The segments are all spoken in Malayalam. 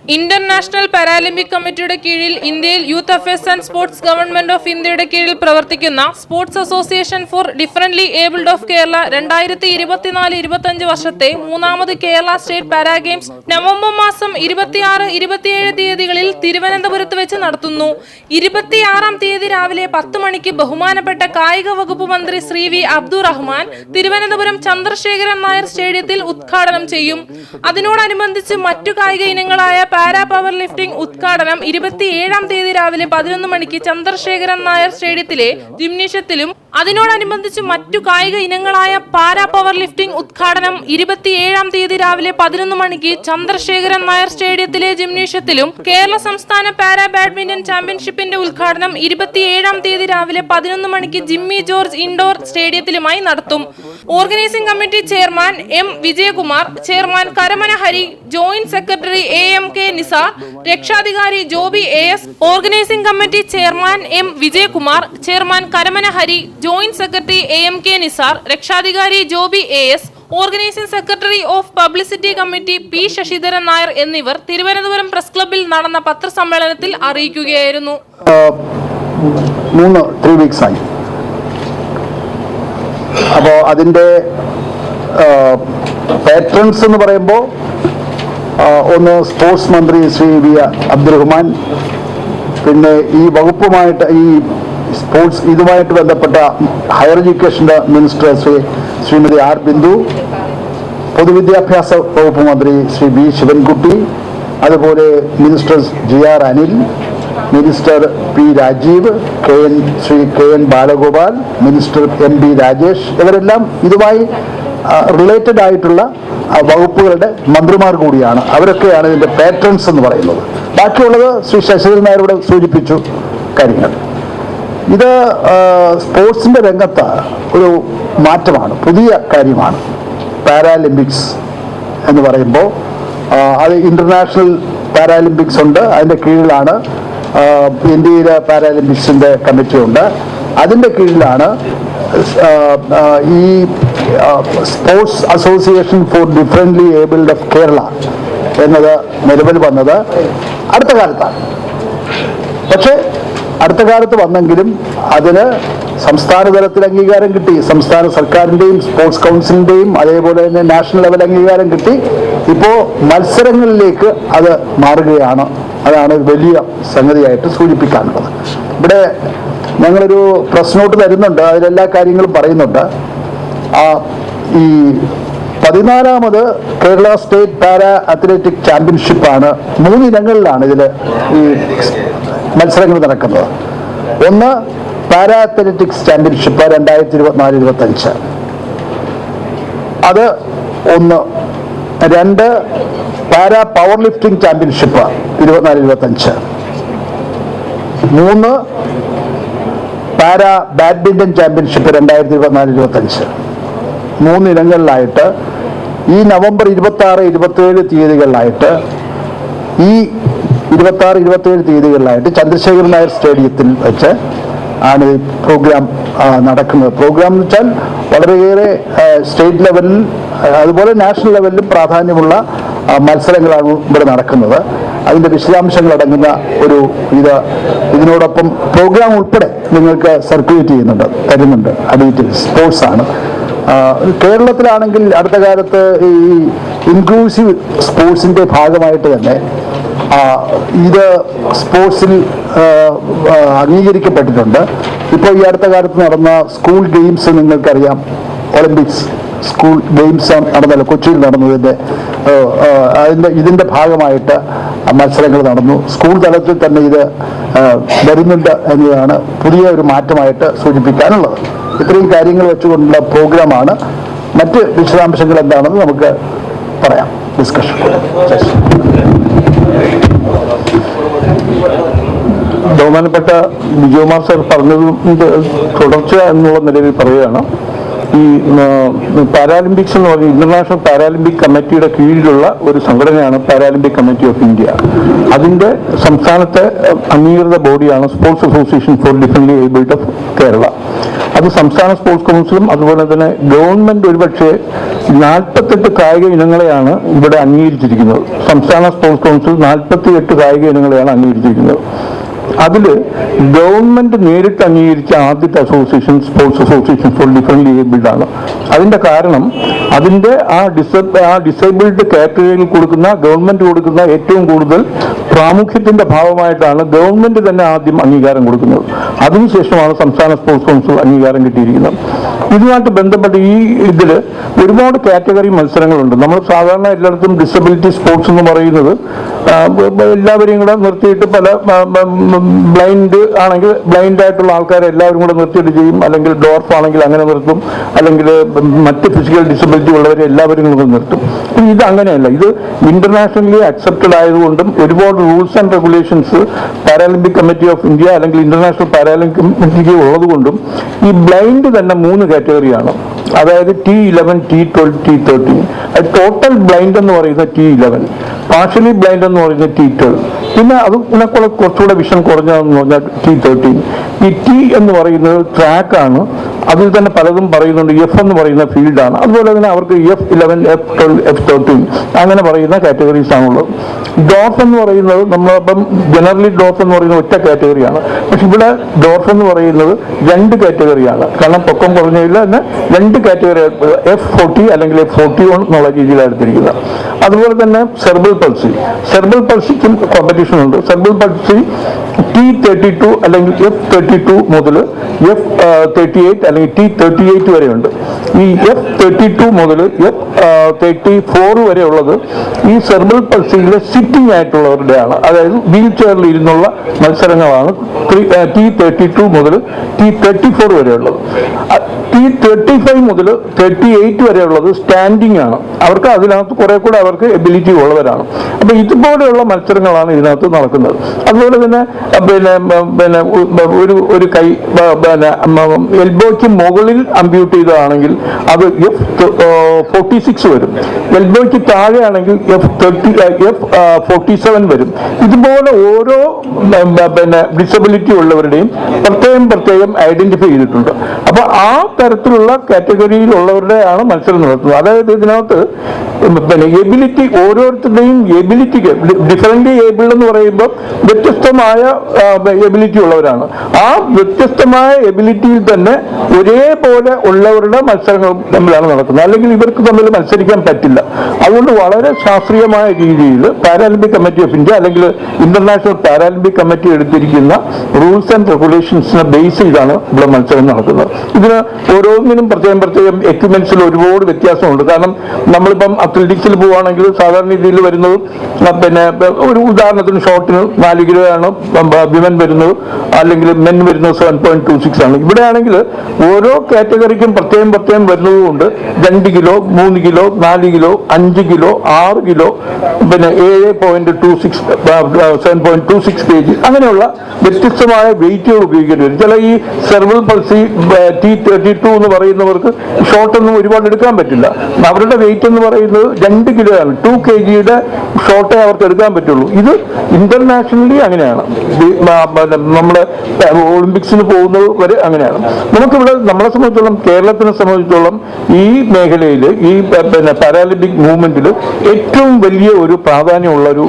ഇന്റർനാഷണൽ പാരാലിമ്പിക് കമ്മിറ്റിയുടെ കീഴിൽ ഇന്ത്യയിൽ youth affairs and sports government of ഇന്ത്യയുടെ കീഴിൽ പ്രവർത്തിക്കുന്ന sports association four differently abled of Kerala 2024-25 വർഷത്തെ മൂന്നാമത് Kerala state para games November മാസം 26-27 തീയതികളിൽ തിരുവനന്തപുരത്ത് വെച്ച് നടത്തുന്നു. 26-ാം തീയതി രാവിലെ 10 മണിക്ക് ബഹുമാനപ്പെട്ട കായിക വകുപ്പ് മന്ത്രി ശ്രീ വി അബ്ദുറഹ്മാൻ തിരുവനന്തപുരം ചന്ദ്രശേഖരൻ നായർ സ്റ്റേഡിയത്തിൽ ഉദ്ഘാടനം ചെയ്യും. അതിനോടനുബന്ധിച്ച് മറ്റു കായിക ഇനങ്ങളായ പാരാ പവർ ലിഫ്റ്റിംഗ് ഉദ്ഘാടനം 27-ാം തീയതി രാവിലെ 11 മണിക്ക് ചന്ദ്രശേഖരൻ നായർ സ്റ്റേഡിയത്തിലെ ജിംനേഷ്യത്തിലും അതിനോടനുബന്ധിച്ച് മറ്റു കായിക ഇനങ്ങളായ പാരാ പവർ ലിഫ്റ്റിംഗ് ഉദ്ഘാടനം 27-ാം തീയതി രാവിലെ 11 മണിക്ക് ചന്ദ്രശേഖരൻ നായർ സ്റ്റേഡിയത്തിലെ ജിംനേഷ്യത്തിലും കേരള സംസ്ഥാന പാരാ ബാഡ്മിന്റൺ ചാമ്പ്യൻഷിപ്പിന്റെ ഉദ്ഘാടനം 27-ാം തീയതി രാവിലെ 11 മണിക്ക് ജിമ്മി ജോർജ് ഇൻഡോർ സ്റ്റേഡിയത്തിലുമായി നടത്തും. Organising committee chairman M Vijayakumar, chairman Karamana Hari, joint secretary AMK Nisar, രക്ഷാധികാരി Joby AS, organising committee chairman M Vijayakumar, chairman Karamana Hari, joint secretary AMK Nisar, രക്ഷാധികാരി Joby AS, organising secretary of publicity committee P Sasidharan Nair എന്നിവർ തിരുവനന്തപുരം പ്രസ് ക്ലബ്ബിൽ നടന്ന പത്രസമ്മേളനത്തിൽ അറിയിക്കുകയായിരുന്നു. 3 weeks ആയി. അപ്പോൾ അതിൻ്റെ പാട്രൺസ് എന്ന് പറയുമ്പോൾ ഒന്ന് സ്പോർട്സ് മന്ത്രി ശ്രീ വി അബ്ദുറഹ്മാൻ, പിന്നെ ഈ വകുപ്പുമായിട്ട് ഈ സ്പോർട്സ് ഇതുമായിട്ട് ബന്ധപ്പെട്ട ഹയർ എഡ്യൂക്കേഷൻ്റെ മിനിസ്റ്റർ ശ്രീമതി ആർ ബിന്ദു, പൊതുവിദ്യാഭ്യാസ വകുപ്പ് മന്ത്രി ശ്രീ ബി ശിവൻകുട്ടി, അതുപോലെ minister GR Anil, minister P Rajeev, Shri KN Balagopal, minister MB Rajesh, ഇവരെല്ലാം ഇതുമായി റിലേറ്റഡ് ആയിട്ടുള്ള വകുപ്പുകളുടെ മന്ത്രിമാർ കൂടിയാണ്. അവരൊക്കെയാണ് ഇതിൻ്റെ പാട്രൺസ് എന്ന് പറയുന്നത്. ബാക്കിയുള്ളത് ശ്രീ ശശിധരൻ നായർ ഇവിടെ സൂചിപ്പിച്ചു കാര്യങ്ങൾ. ഇത് സ്പോർട്സിൻ്റെ രംഗത്ത് ഒരു മാറ്റമാണ്, പുതിയ കാര്യമാണ്. പാരാലിമ്പിക്സ് എന്ന് പറയുമ്പോൾ അത് ഇൻ്റർനാഷണൽ പാരാലിമ്പിക്സ് ഉണ്ട്, അതിൻ്റെ കീഴിലാണ് ഇന്ത്യയിലെ പാരാലിമ്പിക്സിൻ്റെ കമ്മിറ്റി ഉണ്ട്, അതിൻ്റെ കീഴിലാണ് ഈ sports association for differently abled of Kerala എന്നത് നിലവിൽ വന്നത് അടുത്ത കാലത്താണ്. പക്ഷേ അടുത്ത കാലത്ത് വന്നെങ്കിലും അതിന് സംസ്ഥാന തലത്തിൽ അംഗീകാരം കിട്ടി, സംസ്ഥാന സർക്കാരിൻ്റെയും സ്പോർട്സ് കൗൺസിലിൻ്റെയും അതേപോലെ തന്നെ നാഷണൽ ലെവൽ അംഗീകാരം കിട്ടി. ഇപ്പോൾ മത്സരങ്ങളിലേക്ക് അത് മാറുകയാണ്. അതാണ് വലിയ സംഗതിയായിട്ട് സൂചിപ്പിക്കാനുള്ളത്. ഇവിടെ ഞങ്ങളൊരു പ്രസ് നോട്ട് തരുന്നുണ്ട്, അതിലെല്ലാ കാര്യങ്ങളും പറയുന്നുണ്ട്. ഈ 14ാമത് കേരള സ്റ്റേറ്റ് പാരാ അത്ലറ്റിക് ചാമ്പ്യൻഷിപ്പാണ്. 3 ഇനങ്ങളിലാണ് ഇതിൽ ഈ മത്സരങ്ങൾ നടക്കുന്നത്. ഒന്ന് പാരാ അത്ലറ്റിക്സ് ചാമ്പ്യൻഷിപ്പ് 2024-25, അത് ഒന്ന്. 2 para power lifting championship 24-25. 3 para badminton championship 2024-25. 3 ഇനങ്ങളിലായിട്ട് ഈ നവംബർ 26-27 തീയതികളിലായിട്ട് ഈ 26-27 തീയതികളിലായിട്ട് ചന്ദ്രശേഖരൻ നായർ സ്റ്റേഡിയത്തിൽ വെച്ച് ആണ് ഈ പ്രോഗ്രാം നടക്കുന്നത്. പ്രോഗ്രാം എന്ന് വെച്ചാൽ വളരെയേറെ സ്റ്റേറ്റ് ലെവലിൽ അതുപോലെ നാഷണൽ ലെവലിലും പ്രാധാന്യമുള്ള മത്സരങ്ങളാണ് ഇവിടെ നടക്കുന്നത്. അതിൻ്റെ വിശദാംശങ്ങളടങ്ങുന്ന ഒരു ഇതിനോടൊപ്പം പ്രോഗ്രാം ഉൾപ്പെടെ നിങ്ങൾക്ക് സർക്കുലേറ്റ് തരുന്നുണ്ട്. ഡീറ്റെയിൽസ് സ്പോർട്സ് ആണ്. കേരളത്തിലാണെങ്കിൽ അടുത്ത കാലത്ത് ഈ ഇൻക്ലൂസീവ് സ്പോർട്സിൻ്റെ ഭാഗമായിട്ട് തന്നെ ഇത് സ്പോർട്സിൽ അംഗീകരിക്കപ്പെട്ടിട്ടുണ്ട്. ഇപ്പോൾ ഈ അടുത്ത കാലത്ത് നടന്ന സ്കൂൾ ഗെയിംസ് നിങ്ങൾക്കറിയാം, ഒളിമ്പിക്സ് സ്കൂൾ ഗെയിംസ് നടന്നല്ലോ, കൊച്ചിയിൽ നടന്നതിൻ്റെ ഇതിൻ്റെ ഭാഗമായിട്ട് മത്സരങ്ങൾ നടന്നു. സ്കൂൾ തലത്തിൽ തന്നെ ഇത് വരുന്നുണ്ട് എന്നതാണ് പുതിയ ഒരു മാറ്റമായിട്ട് സൂചിപ്പിക്കാനുള്ളത്. ഇത്രയും കാര്യങ്ങൾ വെച്ചുകൊണ്ടുള്ള പ്രോഗ്രാമാണ്. മറ്റ് വിശദാംശങ്ങൾ എന്താണെന്ന് നമുക്ക് പറയാം. ഡിസ്കഷൻ ബഹുമാനപ്പെട്ട വിജയകുമാർ സാർ പറഞ്ഞതിൻ്റെ തുടർച്ച എന്നുള്ള നിലയിൽ പറയുകയാണ്. ഈ പാരാലിമ്പിക്സ് എന്ന് പറഞ്ഞ ഇന്റർനാഷണൽ പാരാലിമ്പിക് കമ്മിറ്റിയുടെ കീഴിലുള്ള ഒരു സംഘടനയാണ് പാരാലിമ്പിക് കമ്മിറ്റി ഓഫ് ഇന്ത്യ. അതിൻ്റെ സംസ്ഥാനത്തെ അംഗീകൃത ബോഡിയാണ് sports association for differently abled of Kerala. അത് സംസ്ഥാന സ്പോർട്സ് കൗൺസിലും അതുപോലെ തന്നെ ഗവൺമെന്റ് ഒരുപക്ഷെ 48 കായിക ഇനങ്ങളെയാണ് ഇവിടെ അംഗീകരിച്ചിരിക്കുന്നത്. സംസ്ഥാന സ്പോർട്സ് കൗൺസിൽ 48 കായിക ഇനങ്ങളെയാണ് അംഗീകരിച്ചിരിക്കുന്നത്. അതിൽ ഗവൺമെന്റ് നേരിട്ട് അംഗീകരിച്ച ആദ്യത്തെ association sports association four differently abled ആണ്. അതിന്റെ കാരണം അതിന്റെ ആ ഡിസേബിൾഡ് കാറ്റഗറിയിൽ കൊടുക്കുന്ന ഗവൺമെന്റ് കൊടുക്കുന്ന ഏറ്റവും കൂടുതൽ പ്രാമുഖ്യത്തിന്റെ ഭാഗമായിട്ടാണ് ഗവൺമെന്റ് തന്നെ ആദ്യം അംഗീകാരം കൊടുക്കുന്നത്. അതിനുശേഷമാണ് സംസ്ഥാന സ്പോർട്സ് കൗൺസിൽ അംഗീകാരം കിട്ടിയിരിക്കുന്നത്. ഇതുമായിട്ട് ബന്ധപ്പെട്ട് ഈ ഇതിൽ ഒരുപാട് കാറ്റഗറി മത്സരങ്ങളുണ്ട്. നമ്മൾ സാധാരണ എല്ലായിടത്തും ഡിസബിലിറ്റി സ്പോർട്സ് എന്ന് പറയുന്നത് എല്ലാവരെയും കൂടെ നിർത്തിയിട്ട് പല ബ്ലൈൻഡ് ആണെങ്കിൽ ബ്ലൈൻഡ് ആയിട്ടുള്ള ആൾക്കാരെ എല്ലാവരും കൂടെ നിർത്തിയിട്ട് ചെയ്യും, അല്ലെങ്കിൽ ഡോർഫ് ആണെങ്കിൽ അങ്ങനെ നിർത്തും, അല്ലെങ്കിൽ മറ്റ് ഫിസിക്കൽ ഡിസബിലിറ്റി ഉള്ളവരെ എല്ലാവരും കൂടെ നിർത്തും. ഇത് അങ്ങനെയല്ല. ഇത് ഇന്റർനാഷണലി അക്സെപ്റ്റഡ് ആയതുകൊണ്ടും ഒരുപാട് rules and regulations Paralympic committee of India അല്ലെങ്കിൽ ഇന്റർനാഷണൽ പാരാലിമ്പിക് കമ്മിറ്റി ഉള്ളതുകൊണ്ടും ഈ ബ്ലൈൻഡ് തന്നെ 3 കാറ്റഗറിയാണ്. അതായത് T11, T12, T13. Total blind എന്ന് പറയുന്നത് T11, പാർഷ്യലി ബ്ലൈൻഡ് എന്ന് പറയുന്നത് T12, പിന്നെ അത് കുറച്ചുകൂടെ വിഷൻ കുറഞ്ഞതെന്ന് പറഞ്ഞാൽ T13. ഈ T എന്ന് പറയുന്നത് ട്രാക്കാണ്. അതിൽ തന്നെ പലതും പറയുന്നുണ്ട്. F എന്ന് പറയുന്ന ഫീൽഡാണ്. അതുപോലെ തന്നെ അവർക്ക് F11, F12, F13 അങ്ങനെ പറയുന്ന കാറ്റഗറീസ് ആണുള്ളത്. ഡോർഫ് എന്ന് പറയുന്നത് നമ്മളിപ്പം ജനറലി ഡോർഫ് എന്ന് പറയുന്നത് ഒറ്റ കാറ്റഗറിയാണ്. പക്ഷെ ഇവിടെ ഡോർഫ് എന്ന് പറയുന്നത് 2 കാറ്റഗറിയാണ്. കാരണം പൊക്കം കുറഞ്ഞതിൽ തന്നെ 2 കാറ്റഗറി F40 അല്ലെങ്കിൽ F41 എന്നുള്ള രീതിയിലാണ് എടുത്തിരിക്കുന്നത്. അതുപോലെ തന്നെ സെർബൽ പൾസിക്കും കോമ്പറ്റീഷൻ ഉണ്ട്. സെർബൽ പൾസി T32 അല്ലെങ്കിൽ F32 മുതൽ F38 അല്ലെങ്കിൽ T38 വരെയുണ്ട്. ഈ F32 മുതൽ F34 വരെ ഉള്ളത് ഈ സെർബൽ പൾസിയിലെ സിറ്റിംഗ് ആയിട്ടുള്ളവരുടെയാണ്. അതായത് വീൽ ചെയറിൽ ഇരുന്നുള്ള മത്സരങ്ങളാണ് T32 മുതൽ T34 വരെയുള്ളത്. T35 മുതൽ 38 വരെയുള്ളത് സ്റ്റാൻഡിംഗ് ആണ്. അവർക്ക് അതിനകത്ത് കുറെ കൂടെ അവർക്ക് എബിലിറ്റി ഉള്ളവരാണ്. അപ്പൊ ഇതുപോലെയുള്ള മത്സരങ്ങളാണ് ഇതിനകത്ത് നടക്കുന്നത്. അതുപോലെ തന്നെ ഒരു കൈ എൽബോയ്ക്ക് മുകളിൽ അമ്പ്യൂട്ട് ചെയ്തതാണെങ്കിൽ അത് F46 വരും. എൽബോയ്ക്ക് താഴെയാണെങ്കിൽ F47 വരും. ഇതുപോലെ ഓരോ ഡിസബിലിറ്റി ഉള്ളവരുടെയും പ്രത്യേകം ഐഡന്റിഫൈ ചെയ്തിട്ടുണ്ട്. അപ്പൊ ആ തരത്തിലുള്ള കാറ്റഗറിയിലുള്ളവരുടെയാണ് മത്സരം നടത്തുന്നത്. അതായത് ഇതിനകത്ത് എബിലിറ്റി ഓരോരുത്തരുടെയും എബിലിറ്റിക്ക് ഡിഫറൻറ്റ്ലി ഏബിൾഡ് എന്ന് പറയുമ്പോൾ വ്യത്യസ്തമായ എബിലിറ്റി ഉള്ളവരാണ്. ആ വ്യത്യസ്തമായ എബിലിറ്റിയിൽ തന്നെ ഒരേപോലെ ഉള്ളവരുടെ മത്സരങ്ങൾ തമ്മിലാണ് നടക്കുന്നത്. അല്ലെങ്കിൽ ഇവർക്ക് തമ്മിൽ മത്സരിക്കാൻ പറ്റില്ല. അതുകൊണ്ട് വളരെ ശാസ്ത്രീയമായ രീതിയിൽ പാരാലിമ്പിക് കമ്മിറ്റി ഓഫ് ഇന്ത്യ അല്ലെങ്കിൽ ഇന്റർനാഷണൽ പാരാലിമ്പിക് കമ്മിറ്റി എടുത്തിരിക്കുന്ന റൂൾസ് ആൻഡ് റെഗുലേഷൻസിനെ ബേസ് ചെയ്താണ് ഇവിടെ മത്സരം നടക്കുന്നത്. ഇതിന് ഓരോന്നിനും പ്രത്യേകം എക്യുപ്മെന്റ്സിൽ ഒരുപാട് വ്യത്യാസമുണ്ട്. കാരണം നമ്മളിപ്പം അത്ലറ്റിക്സിൽ പോവുകയാണെങ്കിൽ സാധാരണ രീതിയിൽ വരുന്നത് ഒരു ഉദാഹരണത്തിന് ഷോട്ടിന് 4 കിലോയാണ് വിമൻ വരുന്നത്, അല്ലെങ്കിൽ മെൻ വരുന്നത് 7.26 ആണ്. ഇവിടെയാണെങ്കിൽ ഓരോ കാറ്റഗറിക്കും പ്രത്യേകം വരുന്നതുകൊണ്ട് 2 kilo, 3 kilo, 4 kilo, 5 kilo, 6 kilo, 7.26 kg അങ്ങനെയുള്ള വ്യത്യസ്തമായ വെയിറ്റുകൾ ഉപയോഗിക്കേണ്ടി വരും. ചില ഈ സെർബൽ പൾസി T32 എന്ന് പറയുന്നവർക്ക് ഷോട്ടൊന്നും ഒരുപാട് എടുക്കാൻ പറ്റില്ല. അവരുടെ വെയിറ്റ് എന്ന് പറയുന്നത് 2 കിലോ ആണ്. 2 kgയുടെ ഷോട്ടേ അവർക്ക് എടുക്കാൻ പറ്റുള്ളൂ. ഇത് ഇന്റർനാഷണലി അങ്ങനെയാണ്. നമ്മുടെ ഒളിമ്പിക്സിന് പോകുന്നത് വരെ അങ്ങനെയാണ്. നമുക്കിവിടെ നമ്മളെ സംബന്ധിച്ചോളം, കേരളത്തിനെ സംബന്ധിച്ചോളം ഈ മേഖലയിൽ ഈ പാരാലിമ്പിക് മൂവ്മെന്റിൽ ഏറ്റവും വലിയ ഒരു പ്രാധാന്യമുള്ള ഒരു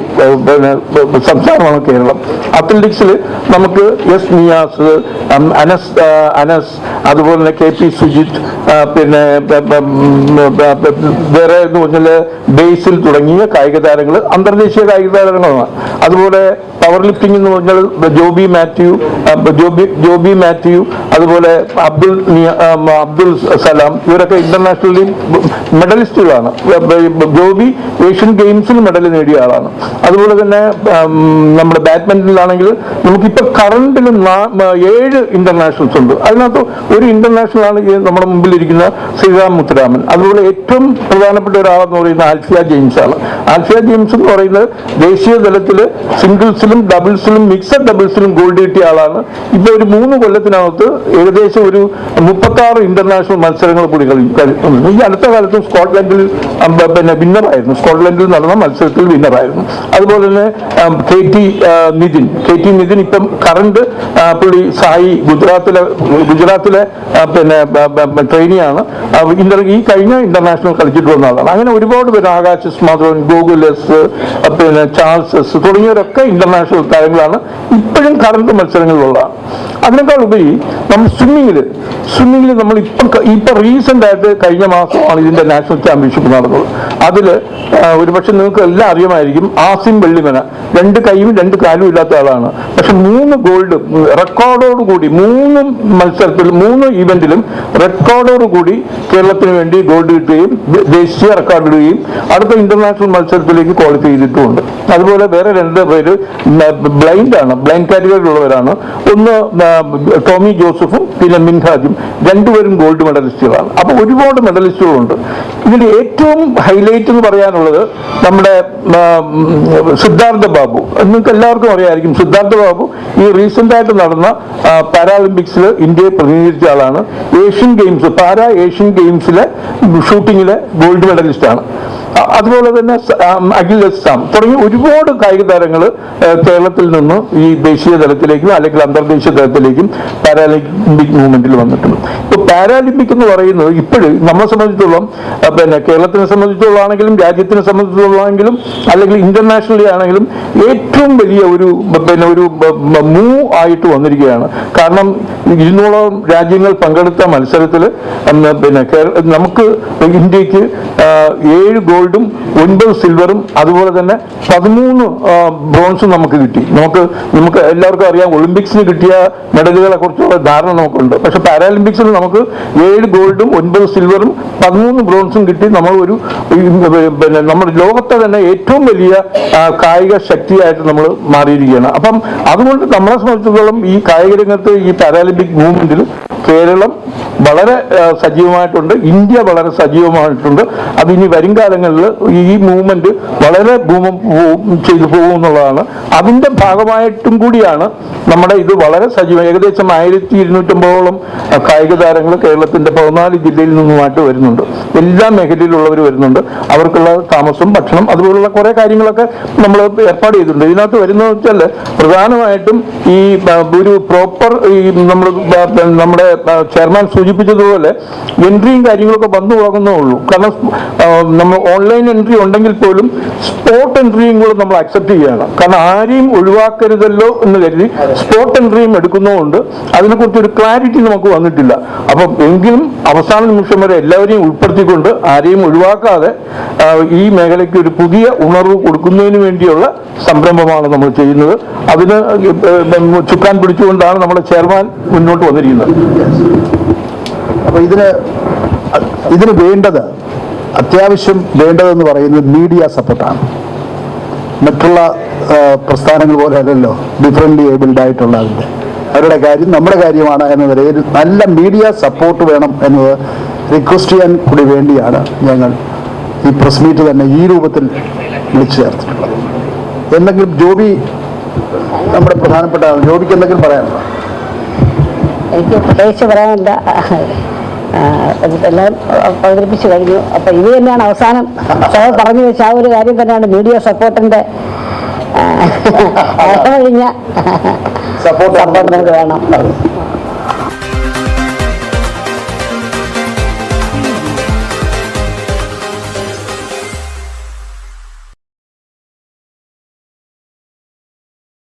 സംസ്ഥാനമാണ് കേരളം. അത്ലറ്റിക്സിൽ നമുക്ക് എസ് നിയാസ്, അനസ്, അതുപോലെ തന്നെ KP സുജിത്ത്, പിന്നെ വേറെ എന്ന് പറഞ്ഞാൽ ബേസിൽ തുടങ്ങിയ കായിക താരങ്ങൾ അന്തർദേശീയ കായിക താരങ്ങളാണ്. അതുപോലെ പവർ ലിഫ്റ്റിംഗ് എന്ന് പറഞ്ഞാൽ ജോബി മാത്യു, അതുപോലെ അബ്ദുൽ സലാം, ഇവരൊക്കെ ഇന്റർനാഷണലി മെഡലിസ്റ്റുകളാണ്. ജോബി ഏഷ്യൻ ഗെയിംസിൽ മെഡൽ നേടിയ ആളാണ്. അതുപോലെ തന്നെ നമ്മുടെ ബാഡ്മിന്റണിലാണെങ്കിൽ നമുക്കിപ്പോൾ കറണ്ടിൽ 7 ഇന്റർനാഷണൽസ് ഉണ്ട്. അതിനകത്ത് ഒരു ഇന്റർനാഷണൽ ആണ് നമ്മുടെ മുമ്പിലിരിക്കുന്ന ശ്രീറാം മുത്തുരാമൻ. അതുപോലെ ഏറ്റവും പ്രധാനപ്പെട്ട ഒരാളെന്ന് പറയുന്നത് ആൽഫിയ ജെയിംസ് ആണ്. ആൽഫിയ ജെയിംസ് എന്ന് പറയുന്നത് ദേശീയ തലത്തിൽ സിംഗിൾസിലും ഡബിൾസിലും മിക്സഡ് ഡബിൾസിലും ഗോൾഡ് കിട്ടിയ ആളാണ്. ഇപ്പൊ ഒരു 3 കൊല്ലത്തിനകത്ത് ഏകദേശം ഒരു 36 ഇന്റർനാഷണൽ മത്സരങ്ങൾ കൂടി കളിക്കുന്നുണ്ട്. ഈ അടുത്ത കാലത്ത് സ്കോട്ട്ലൻഡിൽ വിന്നറായിരുന്നു. സ്കോട്ട്ലൻഡിൽ നടന്ന മത്സരത്തിൽ വിന്നറായിരുന്നു. അതുപോലെ തന്നെ KT നിതിൻ ഇപ്പം കറണ്ട് പുള്ളി സായി ഗുജറാത്തിലെ പിന്നെ ട്രെയിനിയാണ്. ഈ കഴിഞ്ഞ ഇന്റർനാഷണൽ കളിച്ചിട്ട് വന്ന ആളാണ്. അങ്ങനെ ഒരുപാട് പേര്, ആകാശ് മാധവൻ, ഗോകുലസ്, പിന്നെ ചാൾസസ് തുടങ്ങിയവരൊക്കെ ഇന്റർനാഷണൽ താരങ്ങളാണ്, ഇപ്പോഴും കറണ്ട് മത്സരങ്ങളിലുള്ളതാണ്. അതിനേക്കാൾ ഉപരി നമ്മൾ സ്വിമ്മിങ്ങിൽ നമ്മൾ ഇപ്പൊ റീസെന്റ് ആയിട്ട് കഴിഞ്ഞ മാസമാണ് ഇതിന്റെ നാഷണൽ ചാമ്പ്യൻഷിപ്പ് നടന്നത്. അതിൽ ഒരുപക്ഷെ നിങ്ങൾക്ക് എല്ലാം അറിയാമായിരിക്കും, ആസിം വെള്ളിമന 2 കൈയും 2 കാലും ഇല്ലാത്ത ആളാണ്. പക്ഷെ 3 ഗോൾഡ് റെക്കോർഡോടുകൂടി 3 മത്സരത്തിലും 3 ഈവന്റിലും റെക്കോർഡോടുകൂടി കേരളത്തിന് വേണ്ടി ഗോൾഡ് കിട്ടുകയും ദേശീയ റെക്കോർഡ് ഇടുകയും അടുത്ത ഇന്റർനാഷണൽ മത്സരത്തിലേക്ക് ക്വാളിഫൈ ചെയ്തിട്ടുമുണ്ട്. അതുപോലെ വേറെ 2 പേര് ബ്ലൈൻഡ് കാറ്റഗറിയിലുള്ളവരാണ്. ഒന്ന് ടോമി ജോസഫും പിന്നെ മിൻഹാജും, 2 പേരും ഗോൾഡ് മെഡലിസ്റ്റുകളാണ്. അപ്പൊ ഒരുപാട് മെഡലിസ്റ്റുകളുണ്ട്. ഇതിൽ ഏറ്റവും ഹൈലൈറ്റ് എന്ന് പറയാനുള്ളത് നമ്മുടെ സിദ്ധാർത്ഥ ബാബു. നിങ്ങൾക്ക് എല്ലാവർക്കും അറിയാമായിരിക്കും, സിദ്ധാർത്ഥ ബാബു ഈ റീസെന്റ് ആയിട്ട് നടന്ന പാരാലിമ്പിക്സിൽ ഇന്ത്യയെ പ്രതിനിധീകരിച്ച ആളാണ്. ഏഷ്യൻ ഗെയിംസിലെ ഷൂട്ടിങ്ങിലെ ഗോൾഡ് മെഡലിസ്റ്റ് ആണ്. അതുപോലെ തന്നെ അഖിൽ അസ്സാം തുടങ്ങി ഒരുപാട് കായിക താരങ്ങൾ കേരളത്തിൽ നിന്ന് ഈ ദേശീയ തലത്തിലേക്കും അല്ലെങ്കിൽ അന്തർദേശീയ തലത്തിലേക്കും പാരാലിമ്പിക് മൂവ്മെന്റിൽ വന്നിട്ടുണ്ട്. ഇപ്പൊ പാരാലിമ്പിക് എന്ന് പറയുന്നത് ഇപ്പോഴും നമ്മളെ സംബന്ധിച്ചിടത്തോളം, പിന്നെ കേരളത്തിനെ സംബന്ധിച്ചിടത്തോളാണെങ്കിലും രാജ്യത്തിനെ സംബന്ധിച്ചിടത്തോളാണെങ്കിലും അല്ലെങ്കിൽ ഇന്റർനാഷണലി ആണെങ്കിലും ഏറ്റവും വലിയ ഒരു മൂവ് ആയിട്ട് വന്നിരിക്കുകയാണ്. കാരണം 200ഓളം രാജ്യങ്ങൾ പങ്കെടുത്ത മത്സരത്തിൽ നമുക്ക് ഇന്ത്യക്ക് 7 ഗോൾഡും 9 സിൽവറും അതുപോലെ തന്നെ 13 ബ്രോൺസും നമുക്ക് കിട്ടി. നമുക്ക് എല്ലാവർക്കും അറിയാം, ഒളിമ്പിക്സിന് കിട്ടിയ മെഡലുകളെ കുറിച്ചുള്ള ധാരണ നമുക്കുണ്ട്. പക്ഷെ പാരാലിമ്പിക്സിൽ നമുക്ക് 7 ഗോൾഡും 9 സിൽവറും 13 ബ്രോൺസും കിട്ടി. നമ്മുടെ ലോകത്തെ തന്നെ ഏറ്റവും വലിയ കായിക ശക്തിയായിട്ട് നമ്മൾ മാറിയിരിക്കുകയാണ്. അപ്പം അതുകൊണ്ട് നമ്മളെ സംബന്ധിച്ചിടത്തോളം ഈ കായിക രംഗത്ത് ഈ പാരാലിമ്പിക് മൂവ്മെന്റിൽ കേരളം വളരെ സജീവമായിട്ടുണ്ട്, ഇന്ത്യ വളരെ സജീവമായിട്ടുണ്ട്. അത് ഇനി വരും കാലങ്ങളിൽ ഈ മൂവ്മെന്റ് വളരെ ചെയ്തു പോകുമെന്നുള്ളതാണ്. അതിന്റെ ഭാഗമായിട്ടും കൂടിയാണ് നമ്മുടെ ഇത് വളരെ സജീവം. ഏകദേശം 1250ഓളം കായിക താരങ്ങൾ കേരളത്തിന്റെ 14 ജില്ലയിൽ നിന്നുമായിട്ട് വരുന്നുണ്ട്. എല്ലാ മേഖലയിലുള്ളവർ വരുന്നുണ്ട്. അവർക്കുള്ള താമസം, ഭക്ഷണം, അതുപോലുള്ള കുറെ കാര്യങ്ങളൊക്കെ നമ്മൾ ഏർപ്പാട് ചെയ്തിട്ടുണ്ട്. ഇതിനകത്ത് വരുന്നത് വെച്ചാൽ പ്രധാനമായിട്ടും ഈ ഒരു പ്രോപ്പർ നമ്മുടെ ചെയർമാൻ സൂചിപ്പിച്ചതുപോലെ എൻട്രിയും കാര്യങ്ങളൊക്കെ വന്നു പോകുന്നേ ഉള്ളൂ. കാരണം നമ്മൾ ഓൺലൈൻ എൻട്രി ഉണ്ടെങ്കിൽ പോലും സ്പോട്ട് എൻട്രിയും കൂടെ നമ്മൾ അക്സെപ്റ്റ് ചെയ്യുകയാണ്. കാരണം ആരെയും ഒഴിവാക്കരുതല്ലോ എന്ന് കരുതി സ്പോട്ട് എൻട്രിയും എടുക്കുന്നതുകൊണ്ട് അതിനെക്കുറിച്ച് ഒരു ക്ലാരിറ്റി നമുക്ക് വന്നിട്ടില്ല. അപ്പം എങ്കിലും അവസാന നിമിഷം വരെ എല്ലാവരെയും ഉൾപ്പെടുത്തിക്കൊണ്ട് ആരെയും ഒഴിവാക്കാതെ ഈ മേഖലയ്ക്ക് ഒരു പുതിയ ഉണർവ് കൊടുക്കുന്നതിന് വേണ്ടിയുള്ള സംരംഭമാണ് നമ്മൾ ചെയ്യുന്നത്. അതിന് ചുക്കാൻ പിടിച്ചുകൊണ്ടാണ് നമ്മുടെ ചെയർമാൻ മുന്നോട്ട് വന്നിരിക്കുന്നത്. അപ്പൊ ഇതിന് അത്യാവശ്യം വേണ്ടതെന്ന് പറയുന്നത് മീഡിയ സപ്പോർട്ടാണ്. മറ്റുള്ള പ്രസ്ഥാനങ്ങൾ പോലെ അല്ലല്ലോ ഡിഫറൻ്റ്ലി ഏബിൾഡ് ആയിട്ടുള്ള അവരുടെ കാര്യം നമ്മുടെ കാര്യമാണ് എന്ന നിലയിൽ നല്ല മീഡിയ സപ്പോർട്ട് വേണം എന്നത് റിക്വസ്റ്റ് ചെയ്യാൻ കൂടി വേണ്ടിയാണ് ഞങ്ങൾ ഈ പ്രസ് മീറ്റ് തന്നെ ഈ രൂപത്തിൽ വിളിച്ചു ചേർത്തിട്ടുള്ളത്. എന്തെങ്കിലും ജോബി, നമ്മുടെ പ്രധാനപ്പെട്ട ജോബിക്ക് എന്തെങ്കിലും പറയാനുണ്ടോ? എനിക്ക് പ്രത്യേകിച്ച് പറയാനില്ല, എല്ലാം അവതരിപ്പിച്ചു കഴിഞ്ഞു. അപ്പൊ ഇത് തന്നെയാണ് അവസാനം പറഞ്ഞു വെച്ച ആ ഒരു കാര്യം തന്നെയാണ് മീഡിയ സപ്പോർട്ടിന്റെ കഴിഞ്ഞ സപ്പോർട്ട് നമുക്ക് വേണം.